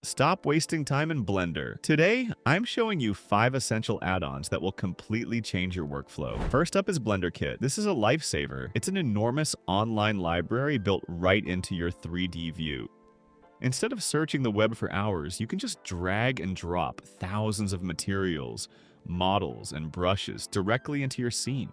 Stop wasting time in Blender. Today, I'm showing you 5 essential add-ons that will completely change your workflow. First up is BlenderKit. This is a lifesaver. It's an enormous online library built right into your 3D view. Instead of searching the web for hours, you can just drag and drop thousands of materials, models, and brushes directly into your scene.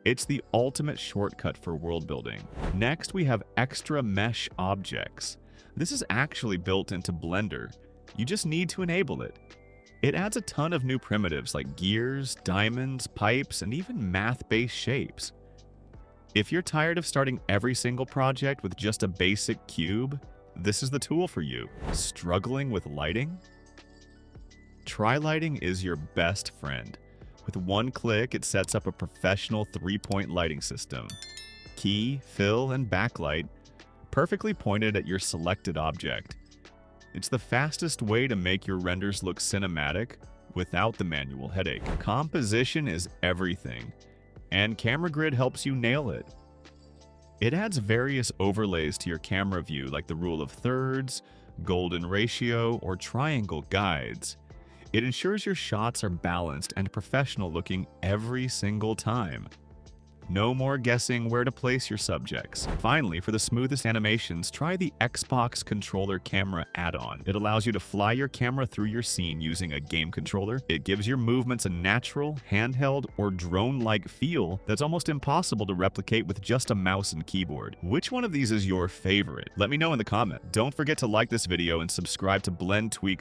It's the ultimate shortcut for world building. Next, we have extra mesh objects. This is actually built into Blender. You just need to enable it. It adds a ton of new primitives like gears, diamonds, pipes, and even math-based shapes. If you're tired of starting every single project with just a basic cube, this is the tool for you. Struggling with lighting? Tri-lighting is your best friend. With one click, it sets up a professional 3-point lighting system. Key, fill, and backlight, perfectly pointed at your selected object. It's the fastest way to make your renders look cinematic without the manual headache. Composition is everything, and Camera Grid helps you nail it. It adds various overlays to your camera view like the rule of thirds, golden ratio, or triangle guides. It ensures your shots are balanced and professional looking every single time. No more guessing where to place your subjects. Finally, for the smoothest animations, try the Xbox Controller Camera add-on. It allows you to fly your camera through your scene using a game controller. It gives your movements a natural, handheld, or drone-like feel that's almost impossible to replicate with just a mouse and keyboard. Which one of these is your favorite? Let me know in the comment. Don't forget to like this video and subscribe to Blend Tweaks